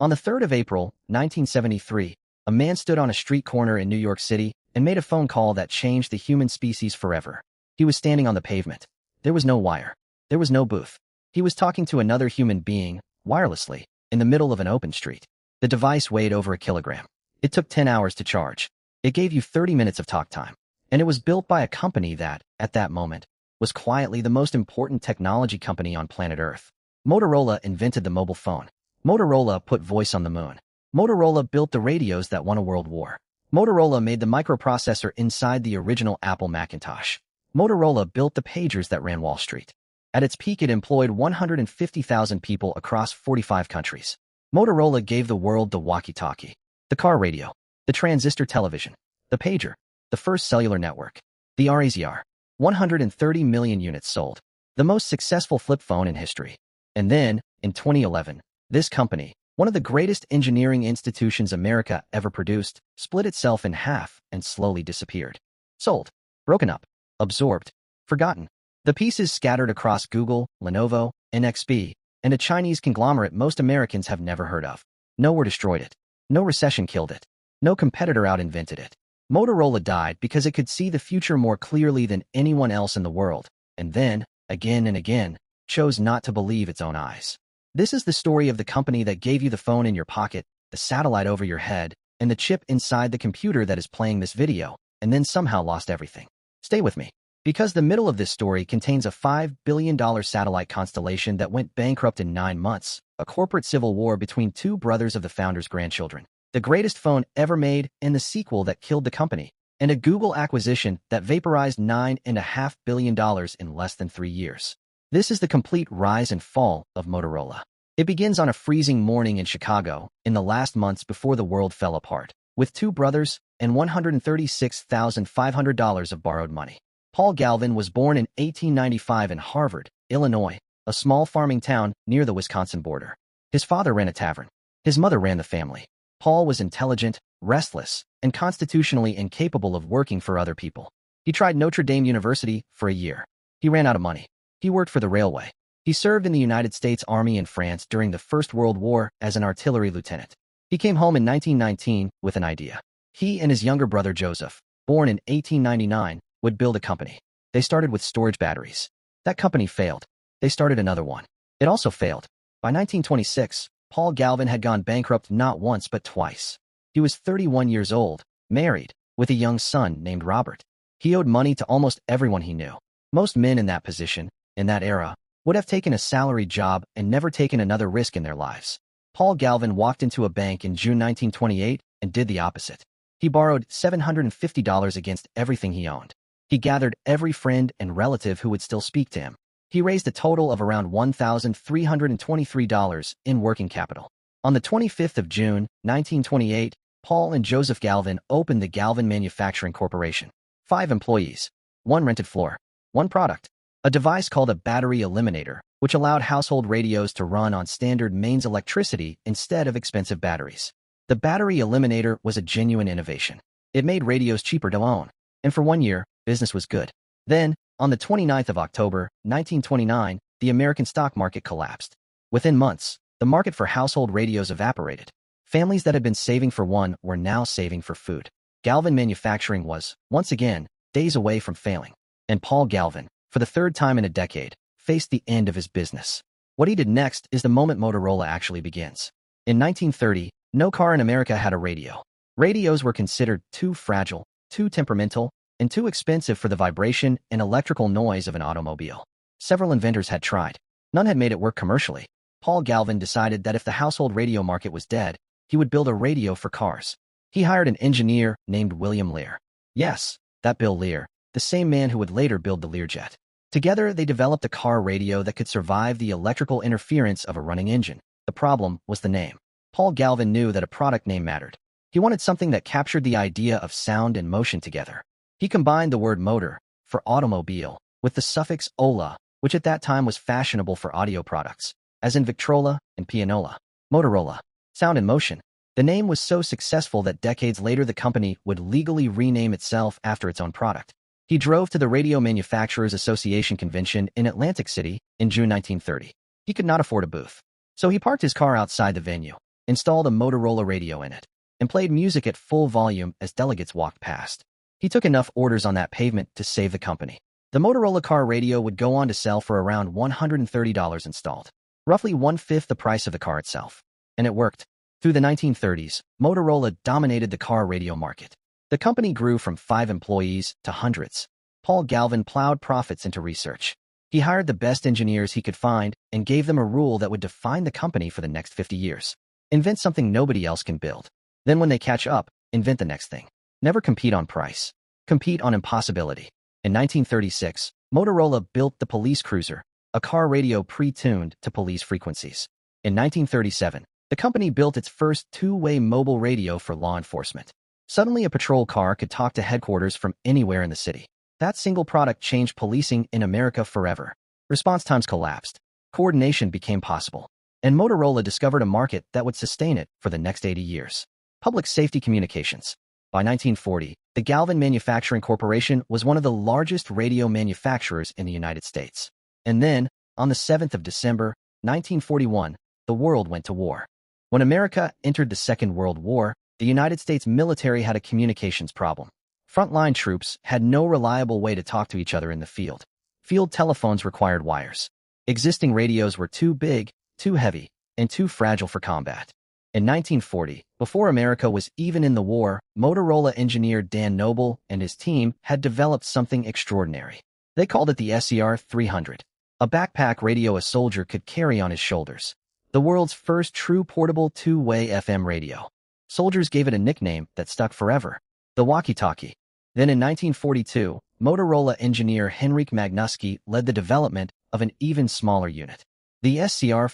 On the 3rd of April, 1973, a man stood on a street corner in New York City and made a phone call that changed the human species forever. He was standing on the pavement. There was no wire. There was no booth. He was talking to another human being, wirelessly, in the middle of an open street. The device weighed over a kilogram. It took 10 hours to charge. It gave you 30 minutes of talk time. And it was built by a company that, at that moment, was quietly the most important technology company on planet Earth. Motorola invented the mobile phone. Motorola put voice on the moon. Motorola built the radios that won a world war. Motorola made the microprocessor inside the original Apple Macintosh. Motorola built the pagers that ran Wall Street. At its peak, it employed 150,000 people across 45 countries. Motorola gave the world the walkie-talkie, the car radio, the transistor television, the pager, the first cellular network, the Razr. 130 million units sold, the most successful flip phone in history. And then, in 2011, this company, one of the greatest engineering institutions America ever produced, split itself in half and slowly disappeared. Sold, broken up, absorbed, forgotten. The pieces scattered across Google, Lenovo, NXP, and a Chinese conglomerate most Americans have never heard of. No war destroyed it. No recession killed it. No competitor out-invented it. Motorola died because it could see the future more clearly than anyone else in the world, and then, again and again, chose not to believe its own eyes. This is the story of the company that gave you the phone in your pocket, the satellite over your head, and the chip inside the computer that is playing this video, and then somehow lost everything. Stay with me, because the middle of this story contains a $5 billion satellite constellation that went bankrupt in 9 months, a corporate civil war between two brothers of the founder's grandchildren, the greatest phone ever made and the sequel that killed the company, and a Google acquisition that vaporized $9.5 billion in less than 3 years. This is the complete rise and fall of Motorola. It begins on a freezing morning in Chicago, in the last months before the world fell apart, with 2 brothers and $136,500 of borrowed money. Paul Galvin was born in 1895 in Harvard, Illinois, a small farming town near the Wisconsin border. His father ran a tavern. His mother ran the family. Paul was intelligent, restless, and constitutionally incapable of working for other people. He tried Notre Dame University for a year. He ran out of money. He worked for the railway. He served in the United States Army in France during the First World War as an artillery lieutenant. He came home in 1919 with an idea. He and his younger brother Joseph, born in 1899, would build a company. They started with storage batteries. That company failed. They started another one. It also failed. By 1926, Paul Galvin had gone bankrupt not once but twice. He was 31 years old, married, with a young son named Robert. He owed money to almost everyone he knew. Most men in that position, in that era, would have taken a salary job and never taken another risk in their lives. Paul Galvin walked into a bank in June 1928 and did the opposite. He borrowed $750 against everything he owned. He gathered every friend and relative who would still speak to him. He raised a total of around $1,323 in working capital. On the 25th of June, 1928, Paul and Joseph Galvin opened the Galvin Manufacturing Corporation. 5 employees, 1 rented floor, 1 product, a device called a battery eliminator, which allowed household radios to run on standard mains electricity instead of expensive batteries. The battery eliminator was a genuine innovation. It made radios cheaper to own, and for 1 year, business was good. Then, on the 29th of October, 1929, the American stock market collapsed. Within months, the market for household radios evaporated. Families that had been saving for one were now saving for food. Galvin Manufacturing was, once again, days away from failing. And Paul Galvin, for the 3rd time in a decade, faced the end of his business. What he did next is the moment Motorola actually begins. In 1930, no car in America had a radio. Radios were considered too fragile, too temperamental, and too expensive for the vibration and electrical noise of an automobile. Several inventors had tried. None had made it work commercially. Paul Galvin decided that if the household radio market was dead, he would build a radio for cars. He hired an engineer named William Lear. Yes, that Bill Lear, the same man who would later build the Learjet. Together, they developed a car radio that could survive the electrical interference of a running engine. The problem was the name. Paul Galvin knew that a product name mattered. He wanted something that captured the idea of sound and motion together. He combined the word motor, for automobile, with the suffix ola, which at that time was fashionable for audio products, as in Victrola and Pianola. Motorola. Sound and motion. The name was so successful that decades later the company would legally rename itself after its own product. He drove to the Radio Manufacturers Association convention in Atlantic City in June 1930. He could not afford a booth, so he parked his car outside the venue. installed a Motorola radio in it, and played music at full volume as delegates walked past. He took enough orders on that pavement to save the company. The Motorola car radio would go on to sell for around $130 installed, roughly one-fifth the price of the car itself. And it worked. Through the 1930s, Motorola dominated the car radio market. The company grew from 5 employees to hundreds. Paul Galvin plowed profits into research. He hired the best engineers he could find and gave them a rule that would define the company for the next 50 years. Invent something nobody else can build. Then when they catch up, invent the next thing. Never compete on price. Compete on impossibility. In 1936, Motorola built the police cruiser, a car radio pre-tuned to police frequencies. In 1937, the company built its first two-way mobile radio for law enforcement. Suddenly, a patrol car could talk to headquarters from anywhere in the city. That single product changed policing in America forever. Response times collapsed. Coordination became possible. And Motorola discovered a market that would sustain it for the next 80 years. Public safety communications. By 1940, the Galvin Manufacturing Corporation was one of the largest radio manufacturers in the United States. And then, on the 7th of December, 1941, the world went to war. When America entered the Second World War, the United States military had a communications problem. Frontline troops had no reliable way to talk to each other in the field. Field telephones required wires. Existing radios were too big, too heavy, and too fragile for combat. In 1940, before America was even in the war, Motorola engineer Dan Noble and his team had developed something extraordinary. They called it the Razr 300, a backpack radio a soldier could carry on his shoulders. The world's first true portable two-way FM radio. Soldiers gave it a nickname that stuck forever, the walkie-talkie. Then in 1942, Motorola engineer Henryk Magnuski led the development of an even smaller unit, the Razr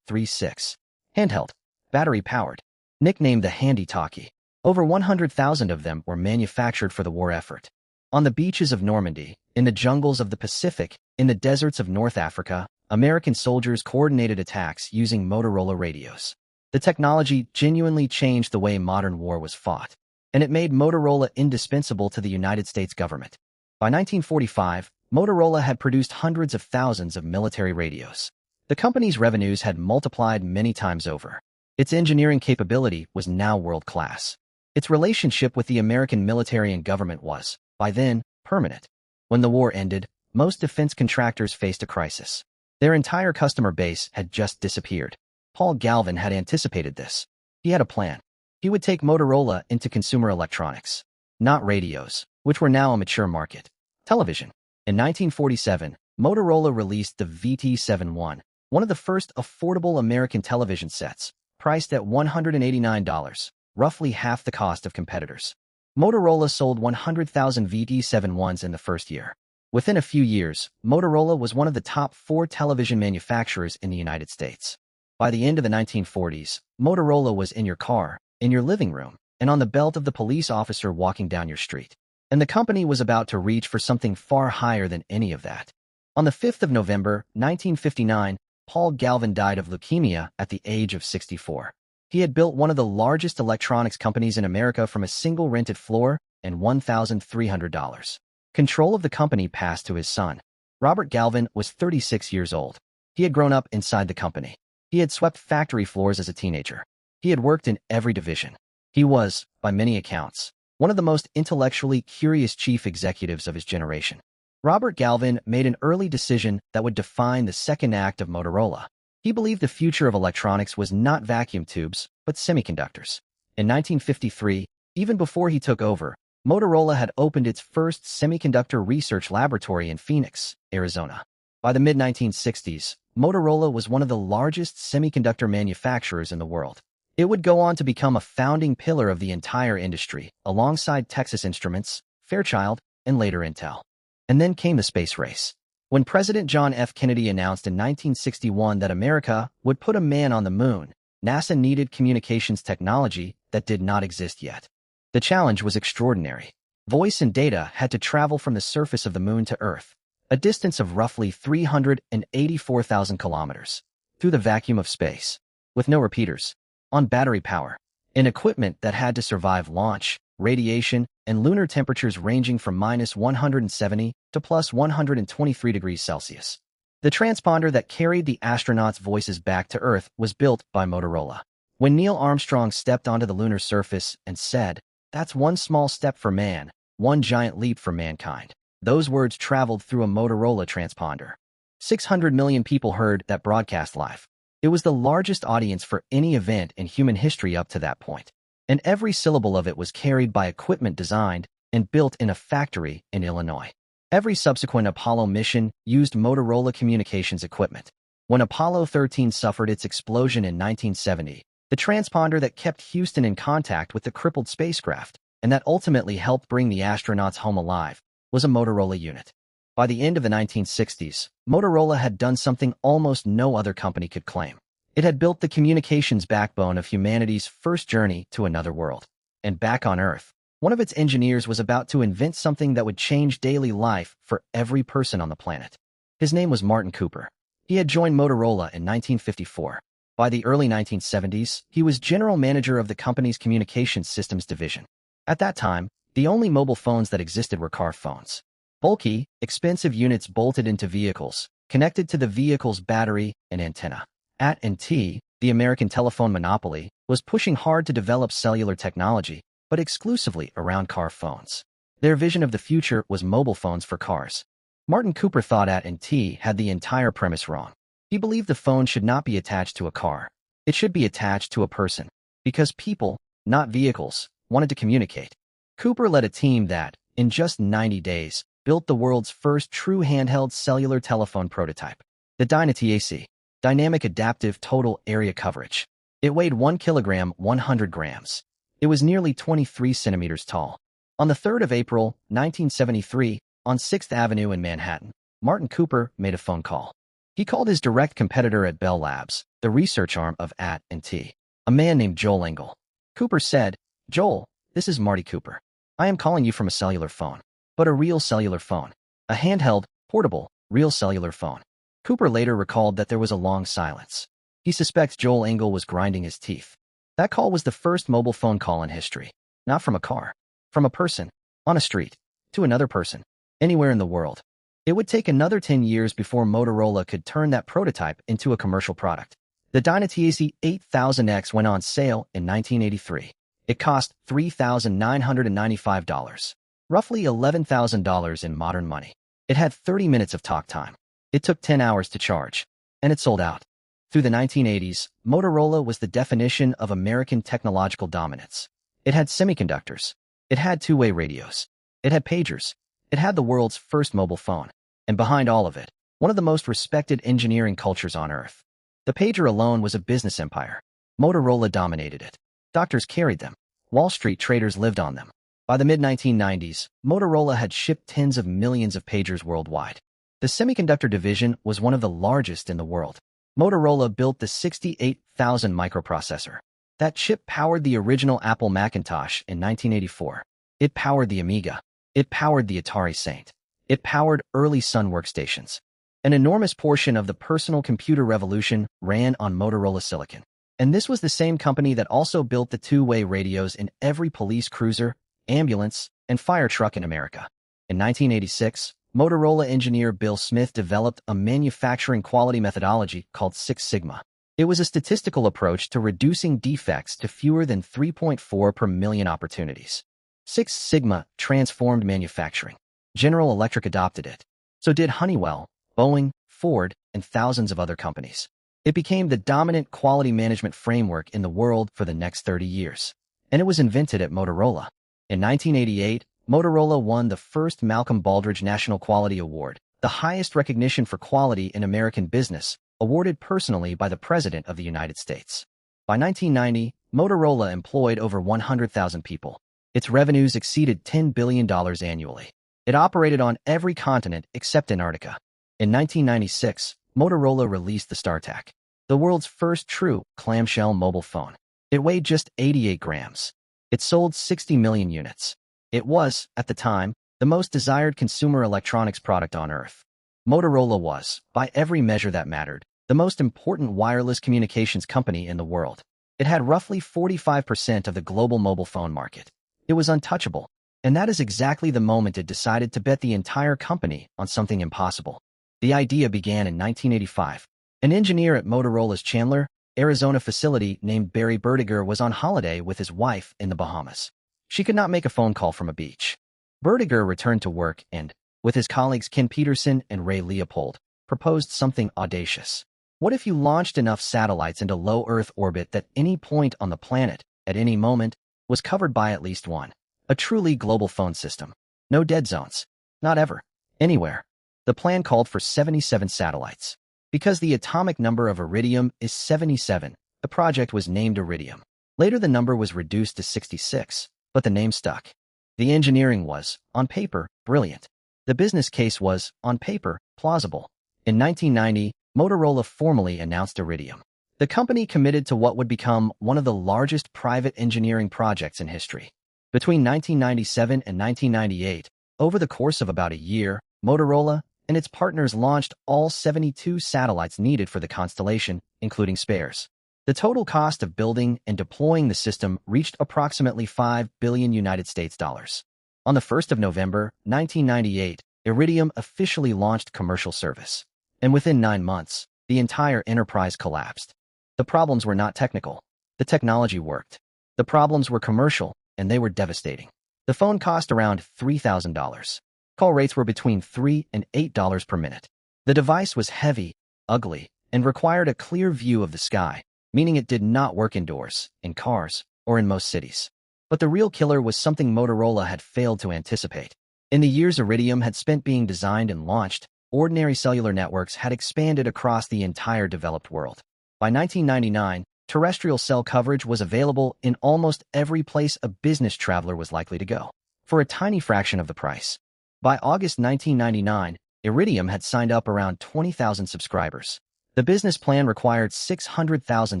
V3, handheld, battery-powered, nicknamed the Handy Talkie. Over 100,000 of them were manufactured for the war effort. On the beaches of Normandy, in the jungles of the Pacific, in the deserts of North Africa, American soldiers coordinated attacks using Motorola radios. The technology genuinely changed the way modern war was fought, and it made Motorola indispensable to the United States government. By 1945, Motorola had produced hundreds of thousands of military radios. The company's revenues had multiplied many times over. Its engineering capability was now world-class. Its relationship with the American military and government was, by then, permanent. When the war ended, most defense contractors faced a crisis. Their entire customer base had just disappeared. Paul Galvin had anticipated this. He had a plan. He would take Motorola into consumer electronics, not radios, which were now a mature market. Television. In 1947, Motorola released the VT71, one of the first affordable American television sets, priced at $189, roughly half the cost of competitors. Motorola sold 100,000 VT71s in the first year. Within a few years, Motorola was one of the top 4 television manufacturers in the United States. By the end of the 1940s, Motorola was in your car, in your living room, and on the belt of the police officer walking down your street. And the company was about to reach for something far higher than any of that. On the 5th of November, 1959, Paul Galvin died of leukemia at the age of 64. He had built one of the largest electronics companies in America from a single rented floor and $1,300. Control of the company passed to his son. Robert Galvin was 36 years old. He had grown up inside the company. He had swept factory floors as a teenager. He had worked in every division. He was, by many accounts, one of the most intellectually curious chief executives of his generation. Robert Galvin made an early decision that would define the second act of Motorola. He believed the future of electronics was not vacuum tubes, but semiconductors. In 1953, even before he took over, Motorola had opened its first semiconductor research laboratory in Phoenix, Arizona. By the mid-1960s, Motorola was one of the largest semiconductor manufacturers in the world. It would go on to become a founding pillar of the entire industry, alongside Texas Instruments, Fairchild, and later Intel. And then came the space race. When President John F. Kennedy announced in 1961 that America would put a man on the moon, NASA needed communications technology that did not exist yet. The challenge was extraordinary. Voice and data had to travel from the surface of the moon to Earth, a distance of roughly 384,000 kilometers, through the vacuum of space, with no repeaters, on battery power, in equipment that had to survive launch, radiation, and lunar temperatures ranging from -170 to +123 degrees Celsius. The transponder that carried the astronauts' voices back to Earth was built by Motorola. When Neil Armstrong stepped onto the lunar surface and said, "That's one small step for man, one giant leap for mankind," those words traveled through a Motorola transponder. 600 million people heard that broadcast live. It was the largest audience for any event in human history up to that point, and every syllable of it was carried by equipment designed and built in a factory in Illinois. Every subsequent Apollo mission used Motorola communications equipment. When Apollo 13 suffered its explosion in 1970, the transponder that kept Houston in contact with the crippled spacecraft and that ultimately helped bring the astronauts home alive was a Motorola unit. By the end of the 1960s, Motorola had done something almost no other company could claim. It had built the communications backbone of humanity's first journey to another world. And back on Earth, one of its engineers was about to invent something that would change daily life for every person on the planet. His name was Martin Cooper. He had joined Motorola in 1954. By the early 1970s, he was general manager of the company's communications systems division. At that time, the only mobile phones that existed were car phones. Bulky, expensive units bolted into vehicles, connected to the vehicle's battery and antenna. AT&T, the American telephone monopoly, was pushing hard to develop cellular technology, but exclusively around car phones. Their vision of the future was mobile phones for cars. Martin Cooper thought AT&T had the entire premise wrong. He believed the phone should not be attached to a car. It should be attached to a person. Because people, not vehicles, wanted to communicate. Cooper led a team that, in just 90 days, built the world's first true handheld cellular telephone prototype. The DynaTAC, Dynamic Adaptive Total Area Coverage. It weighed 1 kilogram, 100 grams. It was nearly 23 centimeters tall. On the 3rd of April, 1973, on 6th Avenue in Manhattan, Martin Cooper made a phone call. He called his direct competitor at Bell Labs, the research arm of AT&T, a man named Joel Engel. Cooper said, "Joel, this is Marty Cooper. I am calling you from a cellular phone, but a real cellular phone. A handheld, portable, real cellular phone." Cooper later recalled that there was a long silence. He suspects Joel Engel was grinding his teeth. That call was the first mobile phone call in history. Not from a car. From a person. On a street. To another person. Anywhere in the world. It would take another 10 years before Motorola could turn that prototype into a commercial product. The DynaTAC 8000X went on sale in 1983. It cost $3,995, roughly $11,000 in modern money. It had 30 minutes of talk time. It took 10 hours to charge, and it sold out. Through the 1980s, Motorola was the definition of American technological dominance. It had semiconductors. It had two-way radios. It had pagers. It had the world's first mobile phone. And behind all of it, one of the most respected engineering cultures on Earth. The pager alone was a business empire. Motorola dominated it. Doctors carried them. Wall Street traders lived on them. By the mid-1990s, Motorola had shipped tens of millions of pagers worldwide. The semiconductor division was one of the largest in the world. Motorola built the 68,000 microprocessor. That chip powered the original Apple Macintosh in 1984. It powered the Amiga. It powered the Atari Saint. It powered early Sun workstations. An enormous portion of the personal computer revolution ran on Motorola silicon. And this was the same company that also built the two-way radios in every police cruiser, ambulance, and fire truck in America. In 1986, Motorola engineer Bill Smith developed a manufacturing quality methodology called Six Sigma. It was a statistical approach to reducing defects to fewer than 3.4 per million opportunities. Six Sigma transformed manufacturing. General Electric adopted it. So did Honeywell, Boeing, Ford, and thousands of other companies. It became the dominant quality management framework in the world for the next 30 years. And it was invented at Motorola. In 1988, Motorola won the first Malcolm Baldrige National Quality Award, the highest recognition for quality in American business, awarded personally by the President of the United States. By 1990, Motorola employed over 100,000 people. Its revenues exceeded $10 billion annually. It operated on every continent except Antarctica. In 1996, Motorola released the StarTAC, the world's first true clamshell mobile phone. It weighed just 88 grams. It sold 60 million units. It was, at the time, the most desired consumer electronics product on Earth. Motorola was, by every measure that mattered, the most important wireless communications company in the world. It had roughly 45% of the global mobile phone market. It was untouchable. And that is exactly the moment it decided to bet the entire company on something impossible. The idea began in 1985. An engineer at Motorola's Chandler, Arizona facility named Barry Berdiger was on holiday with his wife in the Bahamas. She could not make a phone call from a beach. Berdiger returned to work and, with his colleagues Ken Peterson and Ray Leopold, proposed something audacious. What if you launched enough satellites into low Earth orbit that any point on the planet, at any moment, was covered by at least one? A truly global phone system. No dead zones. Not ever. Anywhere. The plan called for 77 satellites. Because the atomic number of iridium is 77, the project was named Iridium. Later the number was reduced to 66, but the name stuck. The engineering was, on paper, brilliant. The business case was, on paper, plausible. In 1990, Motorola formally announced Iridium. The company committed to what would become one of the largest private engineering projects in history. Between 1997 and 1998, over the course of about a year, Motorola and its partners launched all 72 satellites needed for the constellation, including spares. The total cost of building and deploying the system reached approximately $5 billion United States dollars. On the 1st of November, 1998, Iridium officially launched commercial service. And within 9 months, the entire enterprise collapsed. The problems were not technical. The technology worked. The problems were commercial, and they were devastating. The phone cost around $3,000. Call rates were between $3 and $8 per minute. The device was heavy, ugly, and required a clear view of the sky, meaning it did not work indoors, in cars, or in most cities. But the real killer was something Motorola had failed to anticipate. In the years Iridium had spent being designed and launched, ordinary cellular networks had expanded across the entire developed world. By 1999, terrestrial cell coverage was available in almost every place a business traveler was likely to go, for a tiny fraction of the price. By August 1999, Iridium had signed up around 20,000 subscribers. The business plan required 600,000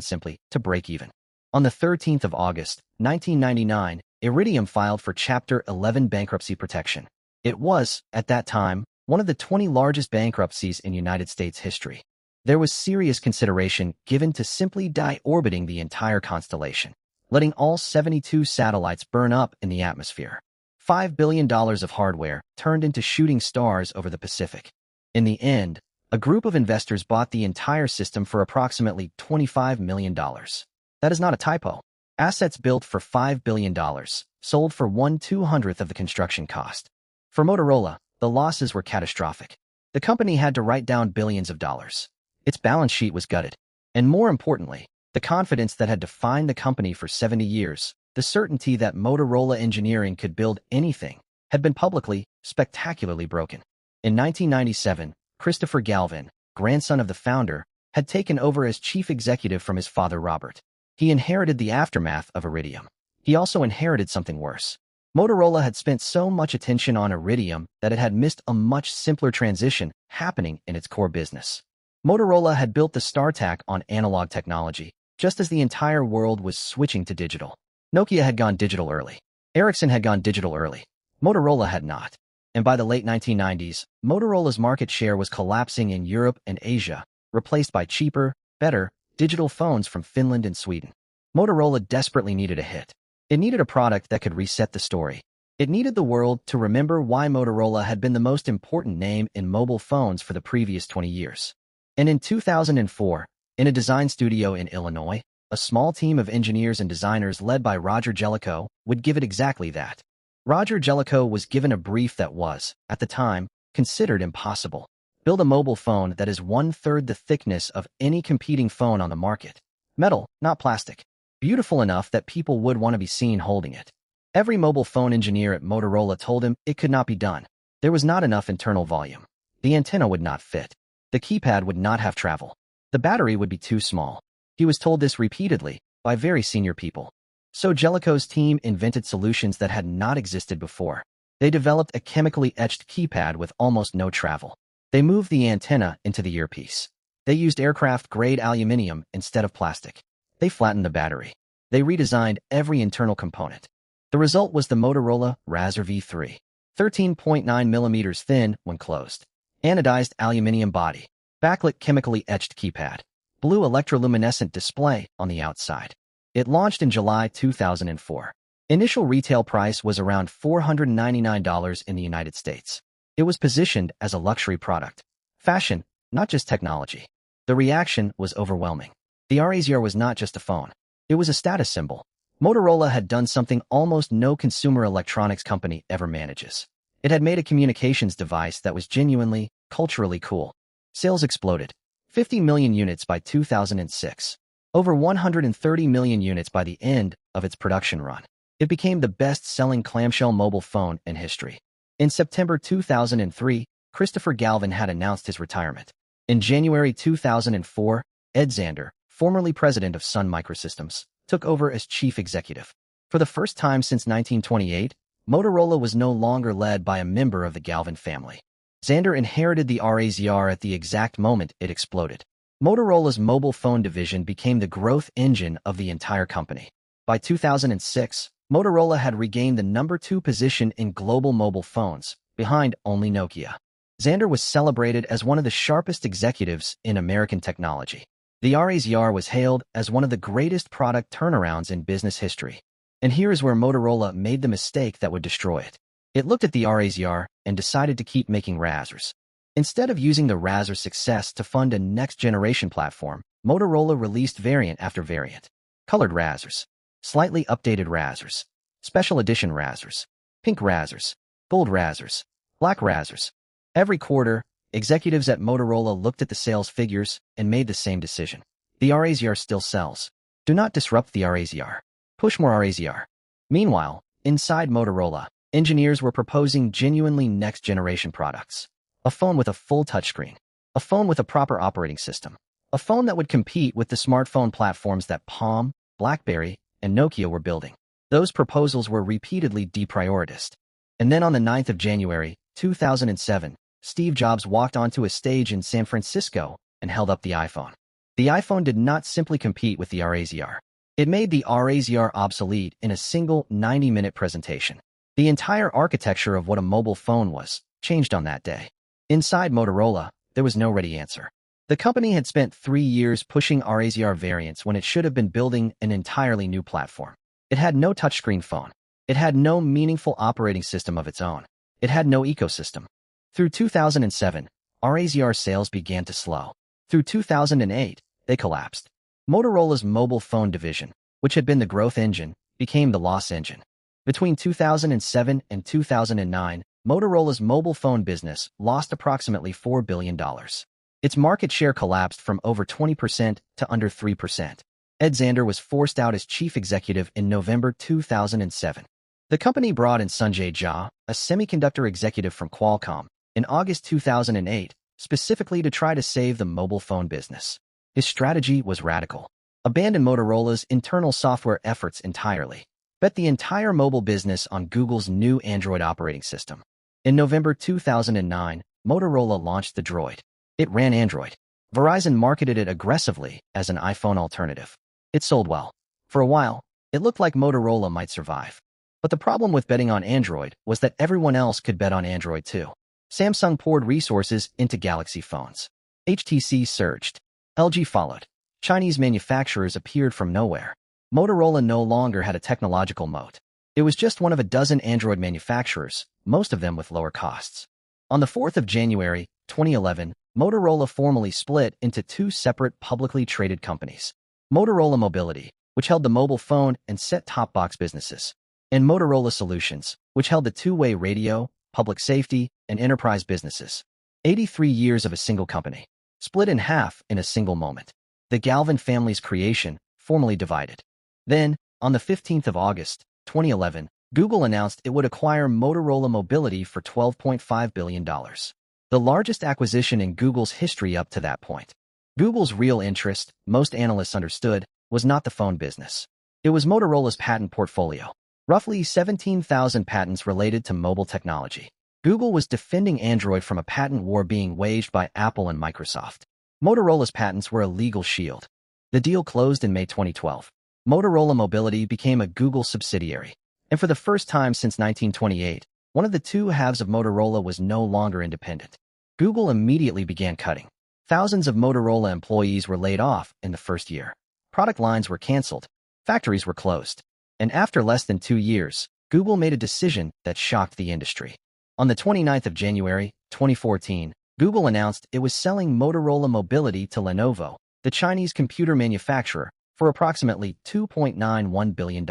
simply to break even. On the 13th of August, 1999, Iridium filed for Chapter 11 bankruptcy protection. It was, at that time, one of the 20 largest bankruptcies in United States history. There was serious consideration given to simply deorbiting the entire constellation, letting all 72 satellites burn up in the atmosphere. $5 billion of hardware turned into shooting stars over the Pacific. In the end, a group of investors bought the entire system for approximately $25 million. That is not a typo. Assets built for $5 billion, sold for 1/200th of the construction cost. For Motorola, the losses were catastrophic. The company had to write down billions of dollars. Its balance sheet was gutted. And more importantly, the confidence that had defined the company for 70 years, the certainty that Motorola engineering could build anything, had been publicly, spectacularly broken. In 1997, Christopher Galvin, grandson of the founder, had taken over as chief executive from his father Robert. He inherited the aftermath of Iridium. He also inherited something worse. Motorola had spent so much attention on Iridium that it had missed a much simpler transition happening in its core business. Motorola had built the StarTAC on analog technology, just as the entire world was switching to digital. Nokia had gone digital early. Ericsson had gone digital early. Motorola had not. And by the late 1990s, Motorola's market share was collapsing in Europe and Asia, replaced by cheaper, better, digital phones from Finland and Sweden. Motorola desperately needed a hit. It needed a product that could reset the story. It needed the world to remember why Motorola had been the most important name in mobile phones for the previous 20 years. And in 2004, in a design studio in Illinois, a small team of engineers and designers led by Roger Jellicoe would give it exactly that. Roger Jellicoe was given a brief that was, at the time, considered impossible. Build a mobile phone that is 1/3 the thickness of any competing phone on the market. Metal, not plastic. Beautiful enough that people would want to be seen holding it. Every mobile phone engineer at Motorola told him it could not be done. There was not enough internal volume. The antenna would not fit. The keypad would not have travel. The battery would be too small. He was told this repeatedly by very senior people. So Jellicoe's team invented solutions that had not existed before. They developed a chemically etched keypad with almost no travel. They moved the antenna into the earpiece. They used aircraft-grade aluminum instead of plastic. They flattened the battery. They redesigned every internal component. The result was the Motorola Razr V3, 13.9 mm thin when closed. Anodized aluminum body. Backlit chemically etched keypad. Blue electroluminescent display on the outside. It launched in July 2004. Initial retail price was around $499 in the United States. It was positioned as a luxury product. Fashion, not just technology. The reaction was overwhelming. The Razr was not just a phone. It was a status symbol. Motorola had done something almost no consumer electronics company ever manages. It had made a communications device that was genuinely, culturally cool. Sales exploded. 50 million units by 2006. Over 130 million units by the end of its production run. It became the best-selling clamshell mobile phone in history. In September 2003, Christopher Galvin had announced his retirement. In January 2004, Ed Zander, formerly president of Sun Microsystems, took over as chief executive. For the first time since 1928, Motorola was no longer led by a member of the Galvin family. Zander inherited the Razr at the exact moment it exploded. Motorola's mobile phone division became the growth engine of the entire company. By 2006, Motorola had regained the number 2 position in global mobile phones, behind only Nokia. Zander was celebrated as one of the sharpest executives in American technology. The Razr was hailed as one of the greatest product turnarounds in business history. And here is where Motorola made the mistake that would destroy it. It looked at the Razr and decided to keep making Razrs. Instead of using the Razr success to fund a next-generation platform, Motorola released variant after variant. Colored Razrs, slightly updated Razrs, special edition Razrs, pink Razrs, gold Razrs, black Razrs. Every quarter, executives at Motorola looked at the sales figures and made the same decision. The Razr still sells. Do not disrupt the Razr. Push more Razr. Meanwhile, inside Motorola, engineers were proposing genuinely next-generation products. A phone with a full touchscreen. A phone with a proper operating system. A phone that would compete with the smartphone platforms that Palm, BlackBerry, and Nokia were building. Those proposals were repeatedly deprioritized. And then on the 9th of January, 2007, Steve Jobs walked onto a stage in San Francisco and held up the iPhone. The iPhone did not simply compete with the Razr. It made the Razr obsolete in a single 90-minute presentation. The entire architecture of what a mobile phone was changed on that day. Inside Motorola, there was no ready answer. The company had spent 3 years pushing Razr variants when it should have been building an entirely new platform. It had no touchscreen phone. It had no meaningful operating system of its own. It had no ecosystem. Through 2007, Razr sales began to slow. Through 2008, they collapsed. Motorola's mobile phone division, which had been the growth engine, became the loss engine. Between 2007 and 2009, Motorola's mobile phone business lost approximately $4 billion. Its market share collapsed from over 20% to under 3%. Ed Zander was forced out as chief executive in November 2007. The company brought in Sanjay Jha, a semiconductor executive from Qualcomm, in August 2008, specifically to try to save the mobile phone business. His strategy was radical. Abandon Motorola's internal software efforts entirely. Bet the entire mobile business on Google's new Android operating system. In November 2009, Motorola launched the Droid. It ran Android. Verizon marketed it aggressively as an iPhone alternative. It sold well. For a while, it looked like Motorola might survive. But the problem with betting on Android was that everyone else could bet on Android too. Samsung poured resources into Galaxy phones. HTC surged. LG followed. Chinese manufacturers appeared from nowhere. Motorola no longer had a technological moat. It was just one of a dozen Android manufacturers, most of them with lower costs. On the 4th of January, 2011, Motorola formally split into 2 separate publicly traded companies. Motorola Mobility, which held the mobile phone and set-top box businesses, and Motorola Solutions, which held the two-way radio, public safety, and enterprise businesses. 83 years of a single company, split in half in a single moment. The Galvin family's creation, formally divided. Then, on the 15th of August, 2011, Google announced it would acquire Motorola Mobility for $12.5 billion. The largest acquisition in Google's history up to that point. Google's real interest, most analysts understood, was not the phone business. It was Motorola's patent portfolio. Roughly 17,000 patents related to mobile technology. Google was defending Android from a patent war being waged by Apple and Microsoft. Motorola's patents were a legal shield. The deal closed in May 2012. Motorola Mobility became a Google subsidiary. And for the first time since 1928, one of the two halves of Motorola was no longer independent. Google immediately began cutting. Thousands of Motorola employees were laid off in the first year. Product lines were canceled. Factories were closed. And after less than 2 years, Google made a decision that shocked the industry. On the 29th of January, 2014, Google announced it was selling Motorola Mobility to Lenovo, the Chinese computer manufacturer, for approximately $2.91 billion.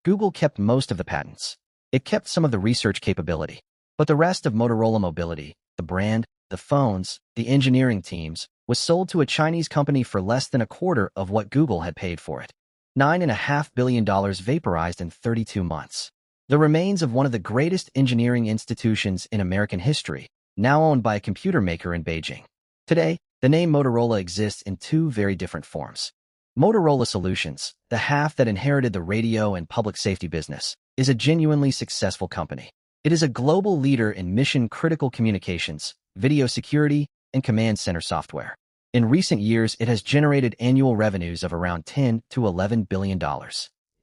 Google kept most of the patents. It kept some of the research capability. But the rest of Motorola Mobility, the brand, the phones, the engineering teams, was sold to a Chinese company for less than a quarter of what Google had paid for it. $9.5 billion vaporized in 32 months. The remains of one of the greatest engineering institutions in American history, now owned by a computer maker in Beijing. Today, the name Motorola exists in two very different forms. Motorola Solutions, the half that inherited the radio and public safety business, is a genuinely successful company. It is a global leader in mission-critical communications, video security, and command center software. In recent years, it has generated annual revenues of around $10 to $11 billion.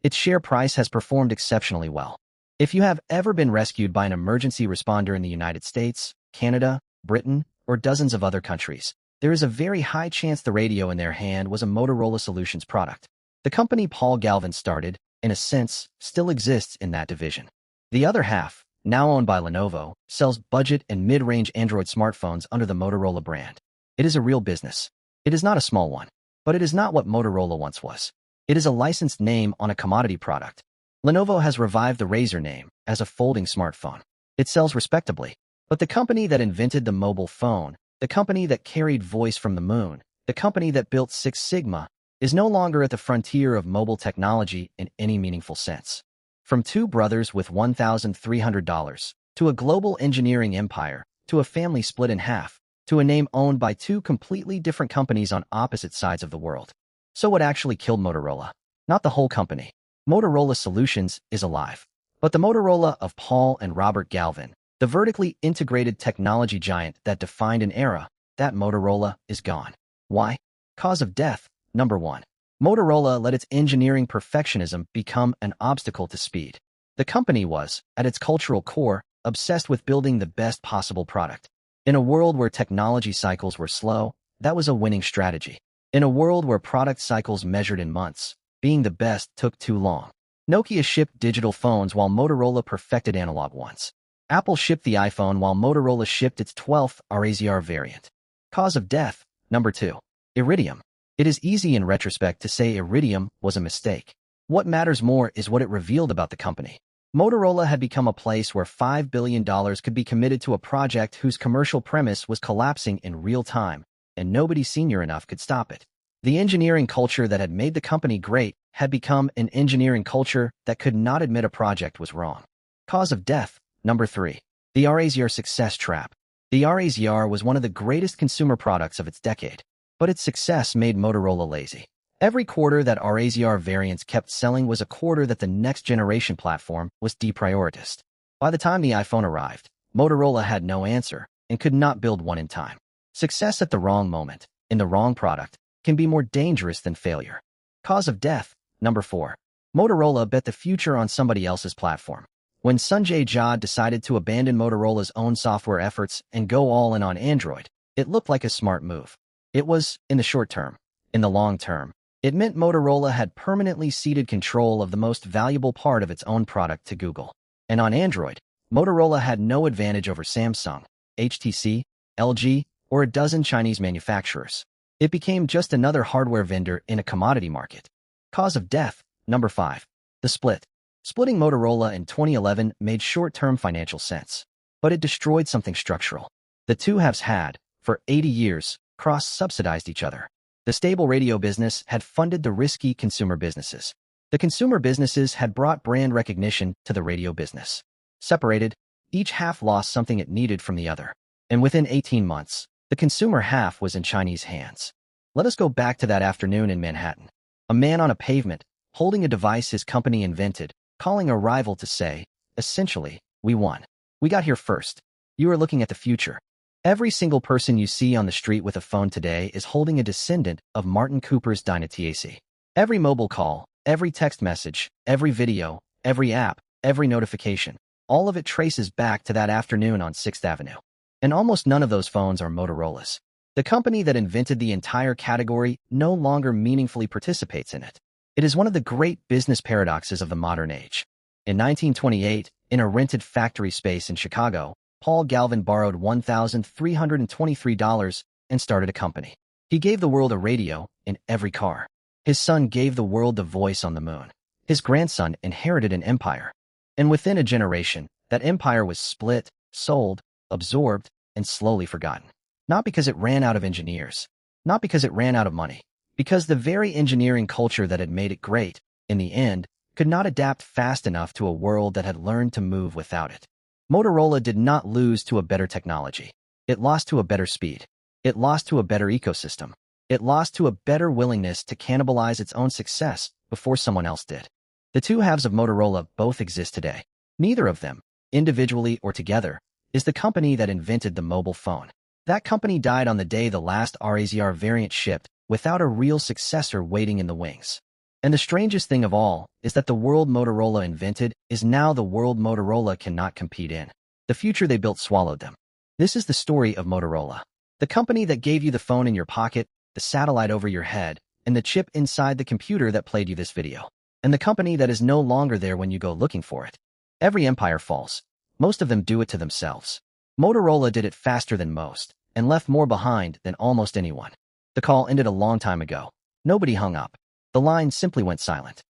Its share price has performed exceptionally well. If you have ever been rescued by an emergency responder in the United States, Canada, Britain, or dozens of other countries, there is a very high chance the radio in their hand was a Motorola Solutions product. The company Paul Galvin started, in a sense, still exists in that division. The other half, now owned by Lenovo, sells budget and mid-range Android smartphones under the Motorola brand. It is a real business. It is not a small one, but it is not what Motorola once was. It is a licensed name on a commodity product. Lenovo has revived the Razr name as a folding smartphone. It sells respectably, but the company that invented the mobile phone, the company that carried voice from the moon, the company that built Six Sigma, is no longer at the frontier of mobile technology in any meaningful sense. From two brothers with $1,300, to a global engineering empire, to a family split in half, to a name owned by two completely different companies on opposite sides of the world. So what actually killed Motorola? Not the whole company. Motorola Solutions is alive. But the Motorola of Paul and Robert Galvin, the vertically integrated technology giant that defined an era, that Motorola is gone. Why? Cause of death, number 1. Motorola let its engineering perfectionism become an obstacle to speed. The company was, at its cultural core, obsessed with building the best possible product. In a world where technology cycles were slow, that was a winning strategy. In a world where product cycles measured in months, being the best took too long. Nokia shipped digital phones while Motorola perfected analog ones. Apple shipped the iPhone while Motorola shipped its 12th Razr variant. Cause of death, number 2. Iridium. It is easy in retrospect to say Iridium was a mistake. What matters more is what it revealed about the company. Motorola had become a place where $5 billion could be committed to a project whose commercial premise was collapsing in real time, and nobody senior enough could stop it. The engineering culture that had made the company great had become an engineering culture that could not admit a project was wrong. Cause of death, number 3. The Razr success trap. The Razr was one of the greatest consumer products of its decade, but its success made Motorola lazy. Every quarter that Razr variants kept selling was a quarter that the next generation platform was deprioritized. By the time the iPhone arrived, Motorola had no answer and could not build one in time. Success at the wrong moment, in the wrong product, can be more dangerous than failure. Cause of death, number 4. Motorola bet the future on somebody else's platform. When Sanjay Jha decided to abandon Motorola's own software efforts and go all in on Android, it looked like a smart move. It was, in the short term. In the long term, it meant Motorola had permanently ceded control of the most valuable part of its own product to Google. And on Android, Motorola had no advantage over Samsung, HTC, LG, or a dozen Chinese manufacturers. It became just another hardware vendor in a commodity market. Cause of death, number 5. The split. Splitting Motorola in 2011 made short-term financial sense, but it destroyed something structural. The two halves had, for 80 years, cross-subsidized each other. The stable radio business had funded the risky consumer businesses. The consumer businesses had brought brand recognition to the radio business. Separated, each half lost something it needed from the other. And within 18 months, the consumer half was in Chinese hands. Let us go back to that afternoon in Manhattan. A man on a pavement, holding a device his company invented, calling a rival to say, essentially, we won. We got here first. You are looking at the future. Every single person you see on the street with a phone today is holding a descendant of Martin Cooper's DynaTAC. Every mobile call, every text message, every video, every app, every notification, all of it traces back to that afternoon on 6th Avenue. And almost none of those phones are Motorola's. The company that invented the entire category no longer meaningfully participates in it. It is one of the great business paradoxes of the modern age. In 1928, in a rented factory space in Chicago, Paul Galvin borrowed $1,323 and started a company. He gave the world a radio in every car. His son gave the world the voice on the moon. His grandson inherited an empire. And within a generation, that empire was split, sold, absorbed, and slowly forgotten. Not because it ran out of engineers. Not because it ran out of money. Because the very engineering culture that had made it great, in the end, could not adapt fast enough to a world that had learned to move without it. Motorola did not lose to a better technology. It lost to a better speed. It lost to a better ecosystem. It lost to a better willingness to cannibalize its own success before someone else did. The two halves of Motorola both exist today. Neither of them, individually or together, is the company that invented the mobile phone. That company died on the day the last Razr variant shipped, without a real successor waiting in the wings. And the strangest thing of all is that the world Motorola invented is now the world Motorola cannot compete in. The future they built swallowed them. This is the story of Motorola. The company that gave you the phone in your pocket, the satellite over your head, and the chip inside the computer that played you this video. And the company that is no longer there when you go looking for it. Every empire falls. Most of them do it to themselves. Motorola did it faster than most, and left more behind than almost anyone. The call ended a long time ago. Nobody hung up. The line simply went silent.